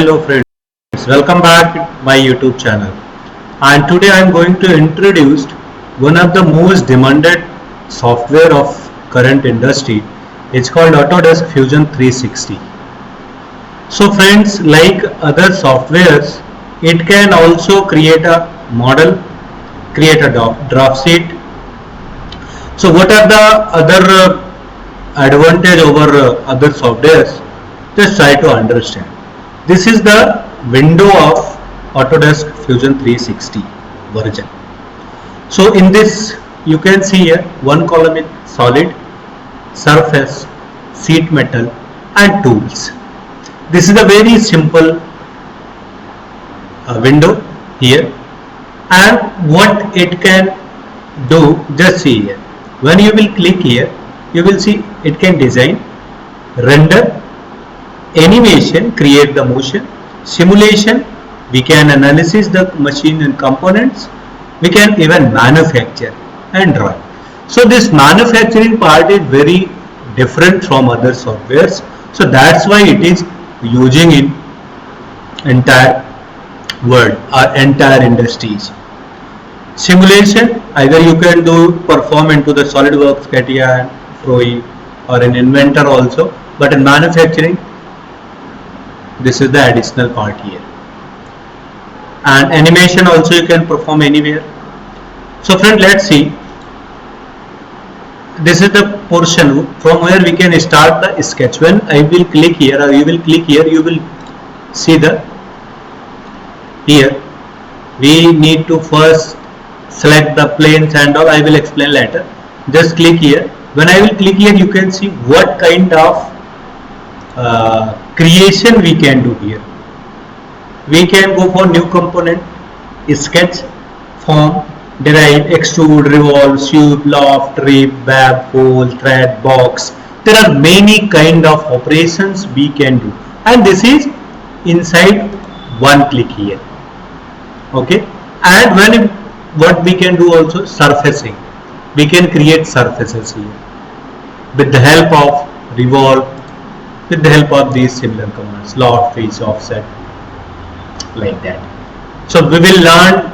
Hello friends, welcome back to my YouTube channel. And today I am going to introduce one of the most demanded software of current industry. It's called Autodesk Fusion 360. So friends, like other softwares, it can also create a model, create a draft sheet. So what are the other advantage over other softwares? Just try to understand. This is the window of Autodesk Fusion 360 version. So in this you can see here one column is solid, surface, sheet metal and tools. This is a very simple window here, and what it can do, just see here. When you will click here, you will see it can design, render, animation, create the motion, simulation, we can analyze the machine and components, we can even manufacture and draw. So this manufacturing part is very different from other softwares, so that's why it is using in entire world or entire industries. Simulation, either you can do perform into the SolidWorks, CATIA, Creo or in Inventor also, but in manufacturing this is the additional part here. And animation also you can perform anywhere. So friend, let's see. This is the portion from where we can start the sketch. When I will click here or you will click here, you will see the here we need to first select the planes and all. I will explain later. Just click here. When I will click here, you can see what kind of creation we can do here. We can go for new component, sketch, form, derive, extrude, revolve, sweep, loft, rip, web, hole, thread, box. There are many kind of operations we can do, and this is inside one click here. Okay, and when what we can do also, surfacing. We can create surfaces here with the help of revolve, with the help of these similar commands, loft, face, offset, like that. So we will learn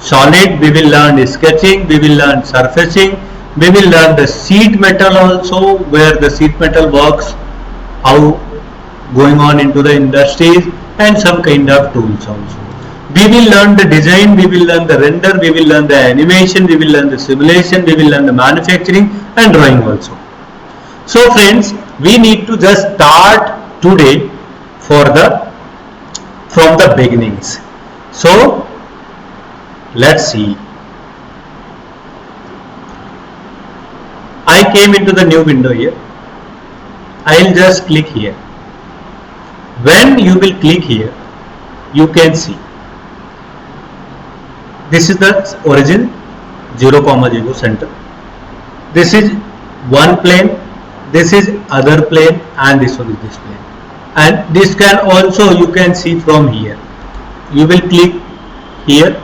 solid, we will learn sketching, we will learn surfacing, we will learn the sheet metal also, where the sheet metal works, how going on into the industries, and some kind of tools also. We will learn the design, we will learn the render, we will learn the animation, we will learn the simulation, we will learn the manufacturing and drawing also. So friends, we need to just start today from the beginnings. So let's see. I came into the new window here. I'll just click here. When you will click here, you can see this is the origin 0, center. This is one plane, this is other plane, and this one is this plane. And this can also you can see from here. You will click here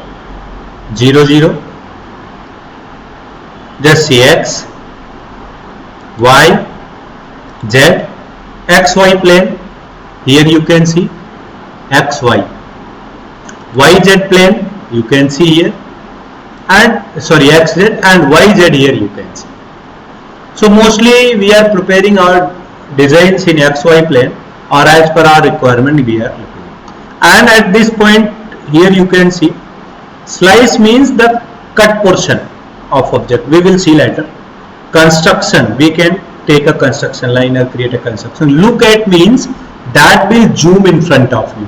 0, just see X, Y, Z, XY plane. Here you can see XY, YZ plane you can see here, and XZ and YZ here you can see. So mostly we are preparing our designs in XY plane, or as per our requirement we are looking. And at this point here you can see slice means the cut portion of object. We will see later. Construction, we can take a construction line or create a construction. Look at means that will zoom in front of you.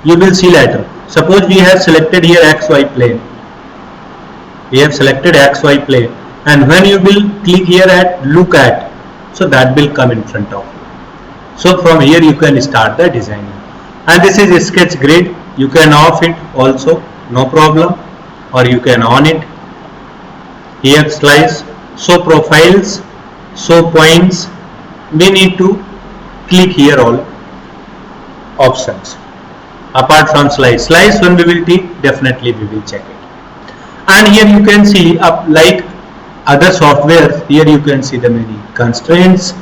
You will see later. Suppose we have selected here XY plane. We have selected XY plane, and when you will click here at look at, so that will come in front of you. So from here you can start the designing. And this is a sketch grid. You can off it also, no problem, or you can on it. Here slice, show profiles, show points. We need to click here all options. Apart from slice when we will take, definitely we will check it. And here you can see like other software, here you can see the many constraints,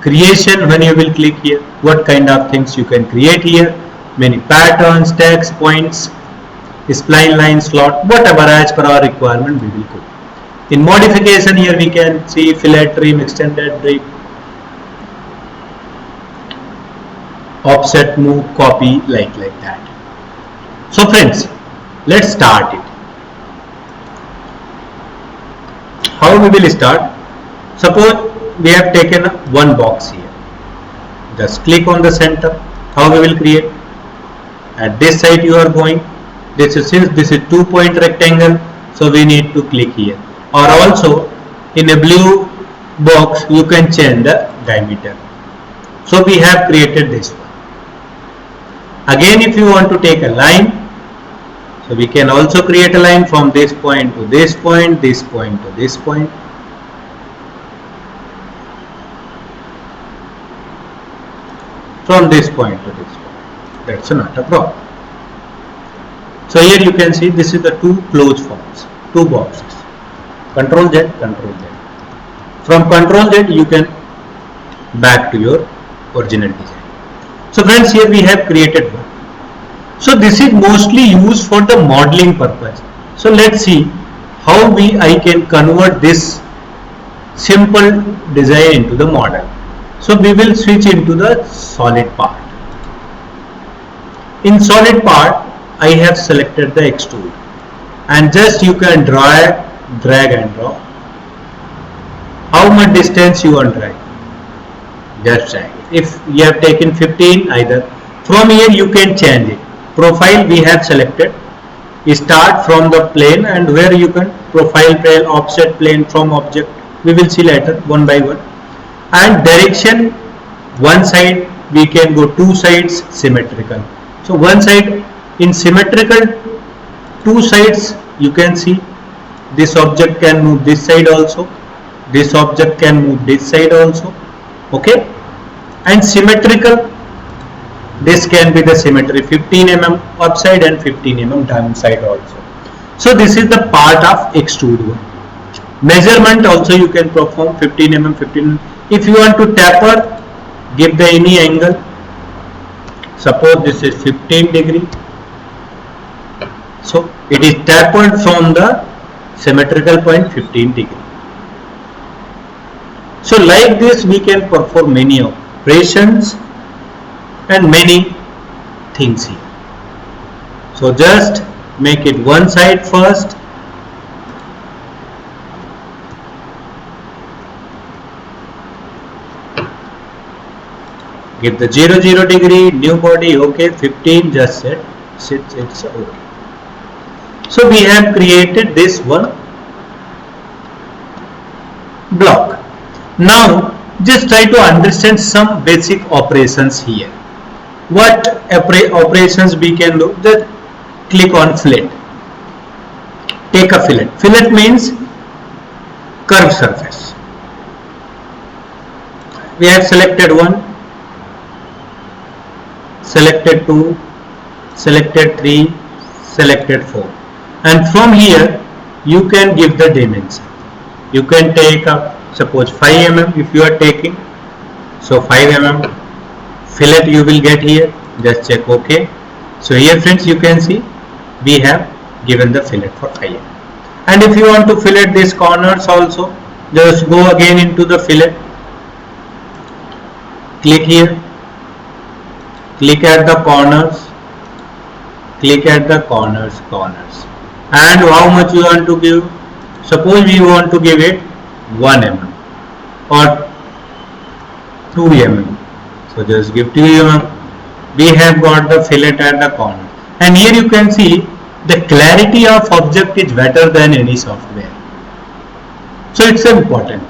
creation when you will click here. What kind of things you can create here? Many patterns, text, points, spline, line, slot, whatever as per our requirement we will go. In modification here we can see fillet, trim, extended, break, offset, move, copy, like that. So friends, let's start it. How we will start? Suppose we have taken one box here. Just click on the center. How we will create? At this side you are going. This is, since this is 2-point rectangle, so we need to click here. Or also in a blue box you can change the diameter. So we have created this one. Again, if you want to take a line, so we can also create a line from this point to this point, this point to this point. From this point to this point. That's not a problem. So here you can see this is the two closed forms, two boxes. Control Z, Control Z. From Control Z you can back to your original design. So friends, here we have created one. So this is mostly used for the modeling purpose. So let's see how I can convert this simple design into the model. So we will switch into the solid part. In solid part I have selected the extrude, and just you can drag and drop. How much distance you want to drag? Just drag. If you have taken 15, either from here you can change it. Profile we have selected. Start from the plane, and where you can profile plane, offset plane, from object. We will see later one by one. And direction, one side we can go, two sides symmetrical. So one side in symmetrical, two sides you can see this object can move this side also, this object can move this side also. Okay, and symmetrical, this can be the symmetry 15 mm upside and 15 mm downside also. So this is the part of extrude one. Measurement also you can perform 15 mm, 15 mm. If you want to taper, give the any angle. Suppose this is 15 degree. So it is tapered from the symmetrical point 15 degree. So like this we can perform many operations and many things here. So just make it one side first. Give the 0 degree, new body, okay, 15, just set, it's okay. So we have created this one block. Now just try to understand some basic operations here. What operations we can do? Just click on fillet. Take a fillet. Fillet means curved surface. We have selected one, selected 2, selected 3, selected 4, and from here you can give the dimension. You can take up, suppose 5 mm if you are taking, so 5 mm fillet you will get here. Just check OK. So here friends you can see we have given the fillet for 5 mm. And if you want to fillet these corners also, just go again into the fillet, click here, click at the corners, click at the corners, and how much you want to give. Suppose we want to give it 1 mm or 2 mm. So just give 2 mm. We have got the fillet at the corner, and here you can see the clarity of object is better than any software. So it's important.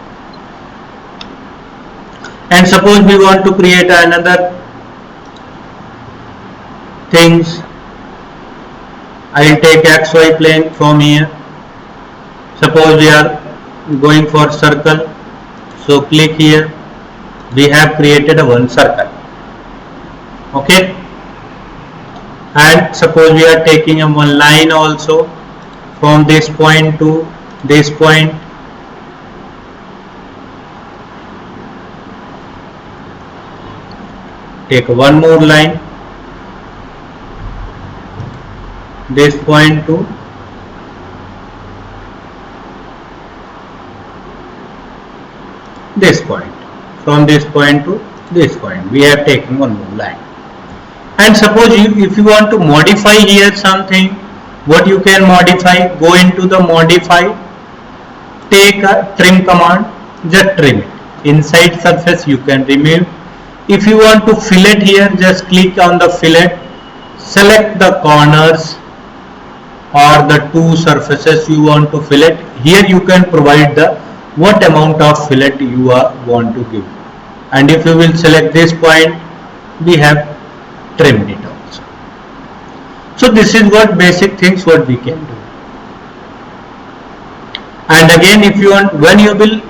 And suppose we want to create another things. I will take XY plane from here. Suppose we are going for circle, so click here. We have created a one circle. Okay, and suppose we are taking a one line also from this point to this point. take one more line, this point to this point, from this point to this point we have taken one more line. And suppose if you want to modify here something, what you can modify, go into the modify, take a trim command, just trim it. Inside surface you can remove. If you want to fillet here, just click on the fillet, select the corners or the two surfaces you want to fillet. Here you can provide the what amount of fillet you want to give, and if you will select this point, we have trimmed it also. So this is what basic things what we can do. And again, if you want, when you will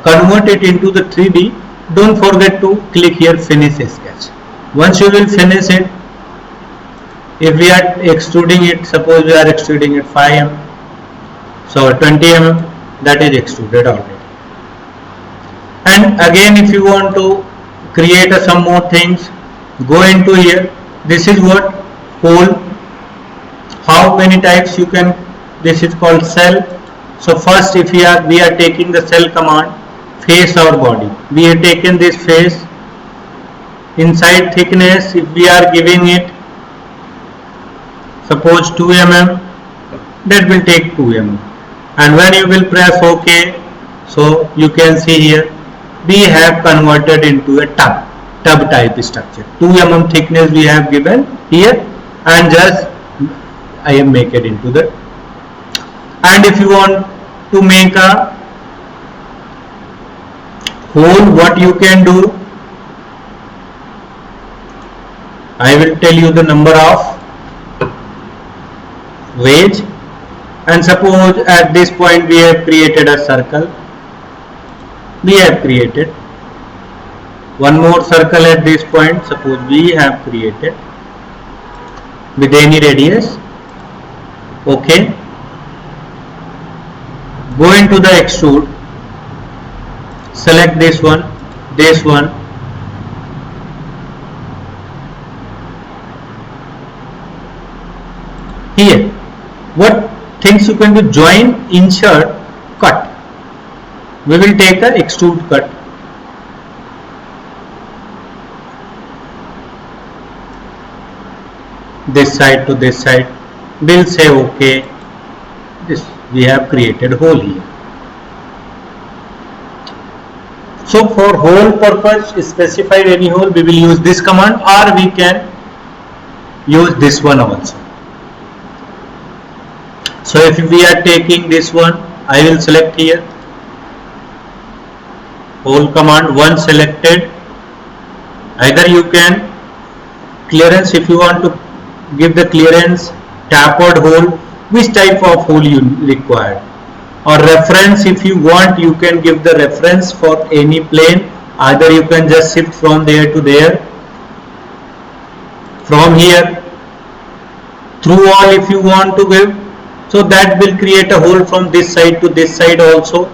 convert it into the 3D, don't forget to click here finish sketch. Once you will finish it, if we are extruding it, suppose we are extruding it 5 mm, so 20 mm, that is extruded already. And again, if you want to create some more things, go into here. This is what hole. How many types you can, this is called cell. So first, if we are taking the cell command, face or body, we have taken this face. Inside thickness, if we are giving it suppose 2 mm, that will take 2 mm. And when you will press OK, so you can see here we have converted into a tub type structure. 2 mm thickness we have given here, and just I am make it into the. And if you want to make a hole, what you can do, I will tell you the number of wedge. And suppose at this point we have created a circle, we have created one more circle at this point, suppose we have created with any radius. Okay, go into the extrude, select this one, here what things you can do, join, insert, cut. We will take a extrude cut. This side to this side, we'll say OK. This we have created hole here. So for hole purpose, specified any hole, we will use this command, or we can use this one also. So if we are taking this one, I will select here hole command, one selected. Either you can clearance, if you want to give the clearance, tapered hole, which type of hole you require, or reference, if you want you can give the reference for any plane. Either you can just shift from there to there, from here through all if you want to give. So that will create a hole from this side to this side also,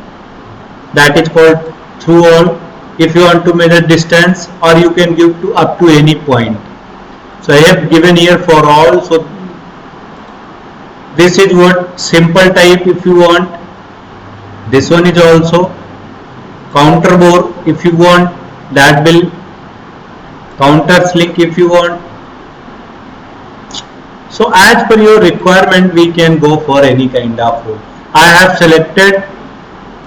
that is called through all. If you want to measure distance, or you can give to up to any point. So I have given here for all. So this is what simple type if you want. This one is also counter bore if you want, that will counter slick if you want. So as per your requirement we can go for any kind of hole. I have selected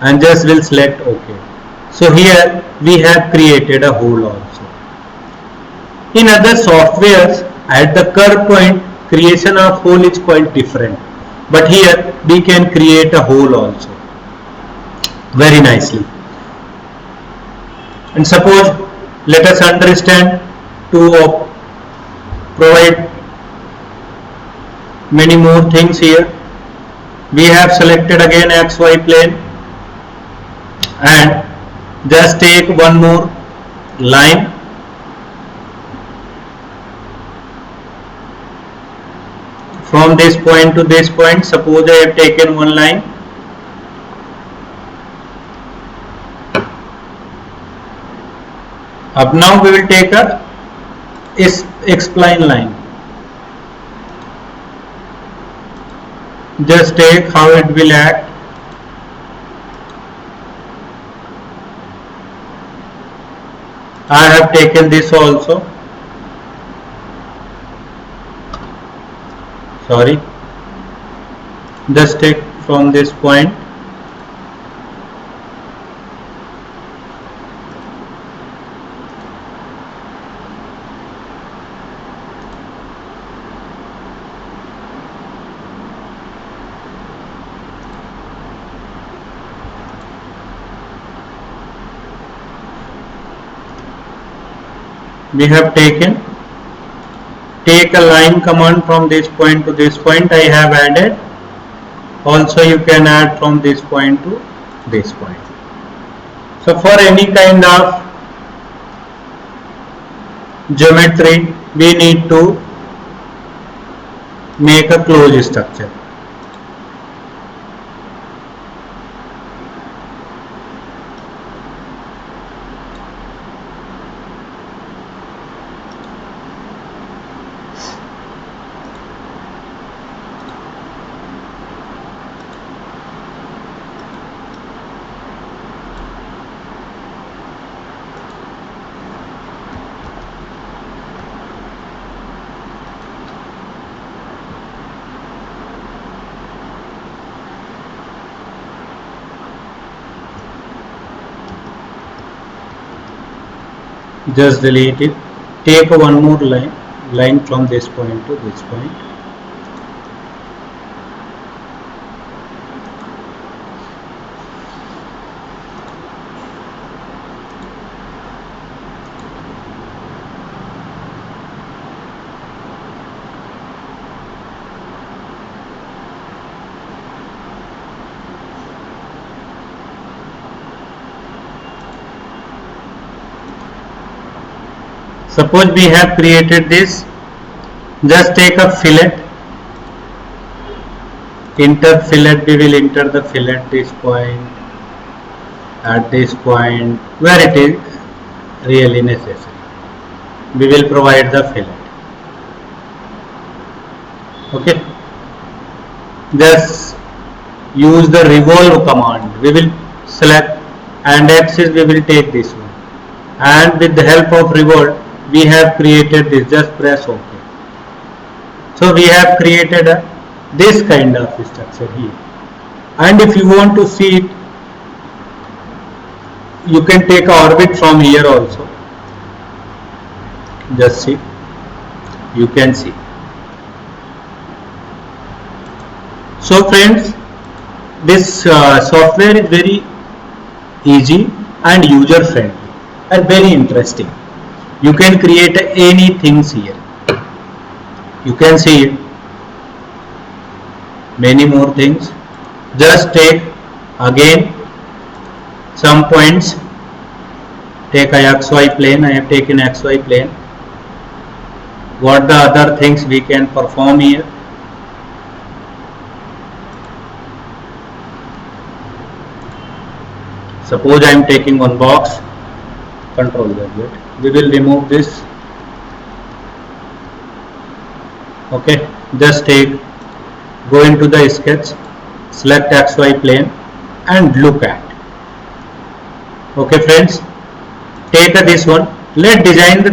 and just will select OK. So here we have created a hole also. In other softwares, at the curve point, creation of hole is quite different, but here we can create a hole also very nicely. And suppose, let us understand, to provide many more things here, we have selected again XY plane and just take one more line, from this point to this point. Suppose I have taken one line, up now we will take a is x-spline line. Just take how it will act. I have taken this also. Sorry. Just take from this point. We have taken. Take a line command from this point to this point. I have added. Also you can add from this point to this point. So for any kind of geometry we need to make a closed structure. Just delete it. Take one more line from this point to this point. Suppose we have created this. Just take a fillet. Enter fillet. We will enter the fillet this point, at this point where it is really necessary. We will provide the fillet. Okay. Just use the revolve command. We will select and axis. We will take this one, and with the help of revolve we have created this. Just press OK. So we have created this kind of structure here, and if you want to see it, you can take a orbit from here also. Just see, you can see. So friends, this software is very easy and user friendly and very interesting. You can create anything here. You can see it. Many more things. Just take again some points. Take a XY plane. I have taken XY plane. What the other things we can perform here? Suppose I am taking one box. Control Z. We will remove this. Okay, just go into the sketch, select XY plane and look at. Okay friends, take this one. Let's design the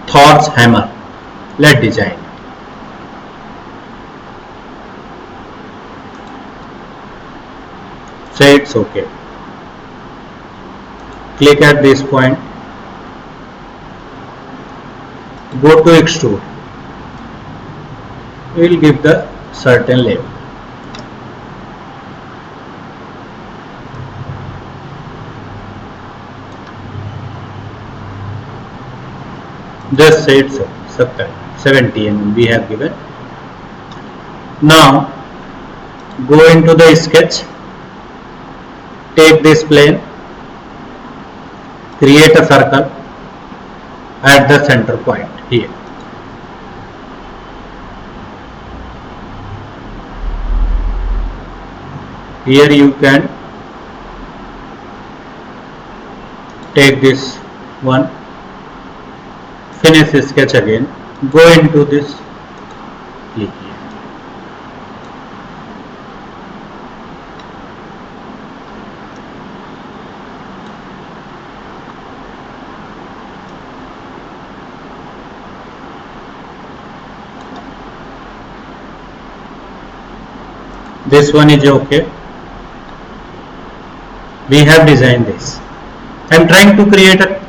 Thor's hammer. Let's design. Say it's okay. Click at this point, go to extrude. We will give the certain label. Just say it's 70 mm we have given. Now go into the sketch, take this plane, create a circle at the center point here. Here you can take this one, finish sketch again, go into this, click here. This one is okay. We have designed this. I am trying to create a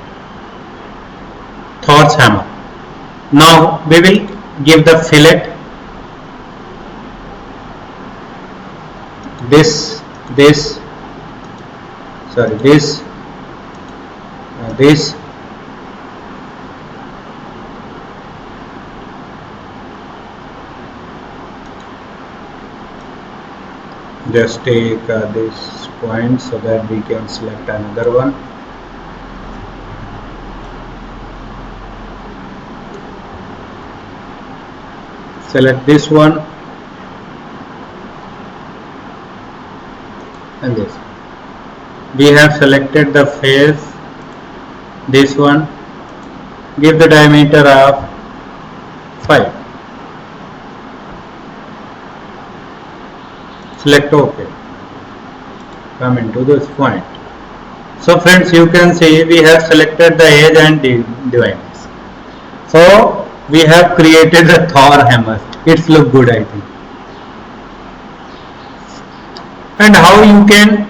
Thor's hammer. Now we will give the fillet, this, just take this point so that we can select another one. Select this one and this. We have selected the face, this one, give the diameter of 5. Select OK. Come into this point. So friends, you can see we have selected the edge and divide this. So we have created a Thor hammer. It's look good, I think. And how you can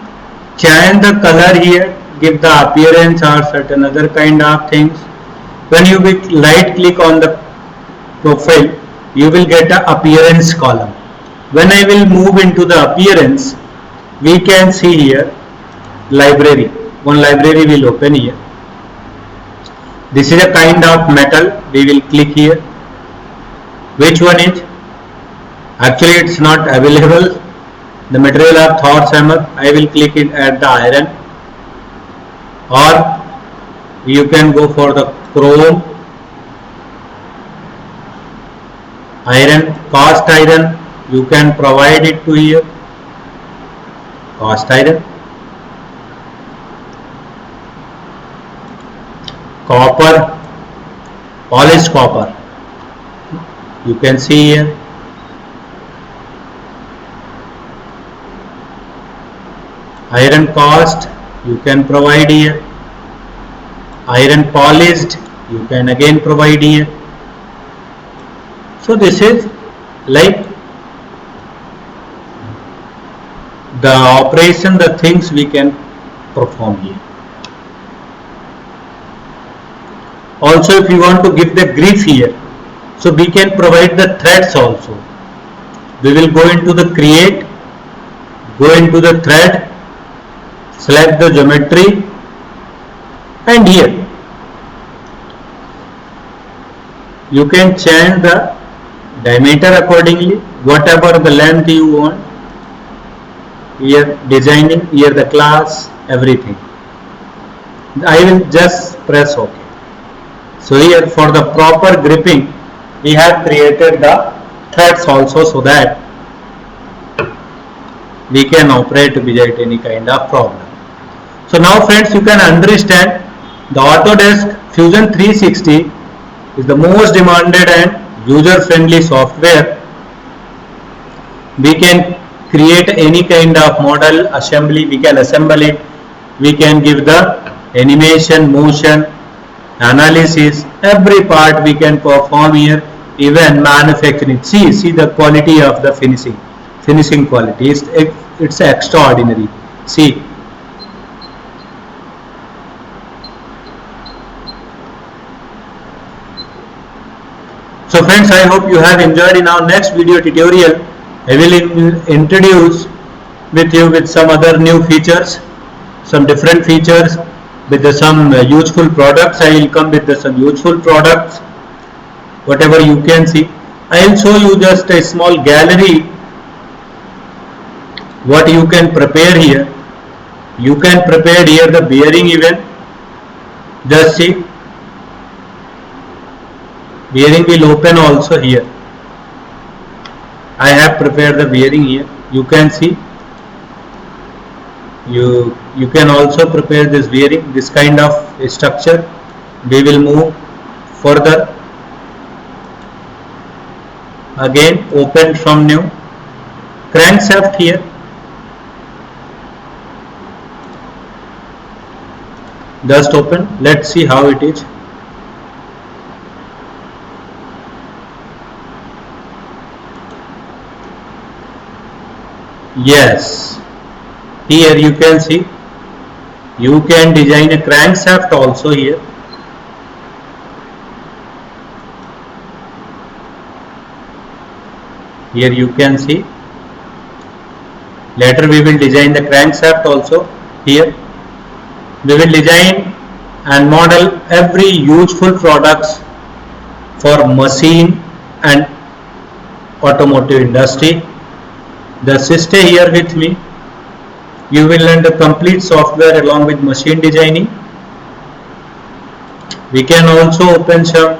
change the color here, give the appearance or certain other kind of things. When you will right click on the profile, you will get an appearance column. When I will move into the appearance, we can see here library. One library will open here. This is a kind of metal. We will click here. Which one is? Actually, it's not available. The material of Thor's hammer. I will click it at the iron. Or you can go for the chrome, iron, cast iron. You can provide it to here. Cast iron. Copper, polished copper, you can see here. Iron cast, you can provide here. Iron polished, you can again provide here. So this is like the operation, the things we can perform here. Also, if you want to give the grip here, so we can provide the threads also. We will go into the create, go into the thread, select the geometry, and here you can change the diameter accordingly, whatever the length you want. Here designing, here the class, everything. I will just press OK. So here for the proper gripping, we have created the threads also so that we can operate without any kind of problem. So now friends, you can understand the Autodesk Fusion 360 is the most demanded and user-friendly software. We can create any kind of model assembly, we can assemble it, we can give the animation, motion, analysis, every part we can perform here, even manufacturing. See the quality of the finishing quality, it's extraordinary. See, so friends, I hope you have enjoyed. In our next video tutorial, I will introduce with you with some other new features, some different features with some useful products. I will come with some useful products, whatever you can see. I will show you just a small gallery what you can prepare here. You can prepare here the bearing even. Just see, bearing will open also here. I have prepared the bearing here. You can see. You can also prepare this bearing, this kind of structure. We will move further. Again open from new. Crankshaft here. Just open. Let's see how it is. Yes, here you can see you can design a crankshaft also here. Here you can see. Later we will design the crankshaft also here. We will design and model every useful products for machine and automotive industry. Just stay here with me. You will learn the complete software along with machine designing. We can also open some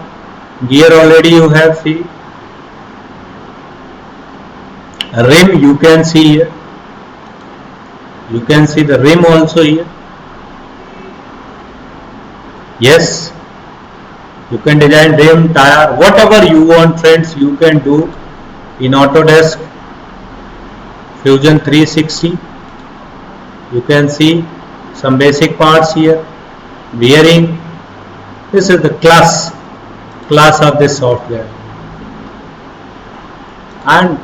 gear. Already you have see rim, you can see here. You can see the rim also here. Yes, you can design rim, tire, whatever you want friends, you can do in Autodesk Fusion 360. You can see some basic parts here. Bearing, this is the class of this software. And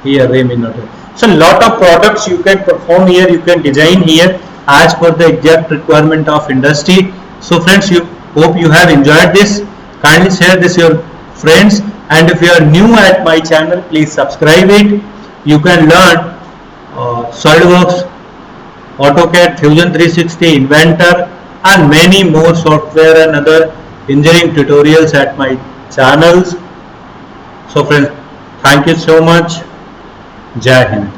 here rim in Autodesk. So lot of products you can perform here, you can design here as per the exact requirement of industry. So friends, you hope you have enjoyed this. Kindly share this with your friends, and if you are new at my channel, please subscribe it. You can learn SolidWorks, AutoCAD, Fusion 360, Inventor and many more software and other engineering tutorials at my channels. So friends, thank you so much. Jai Hind.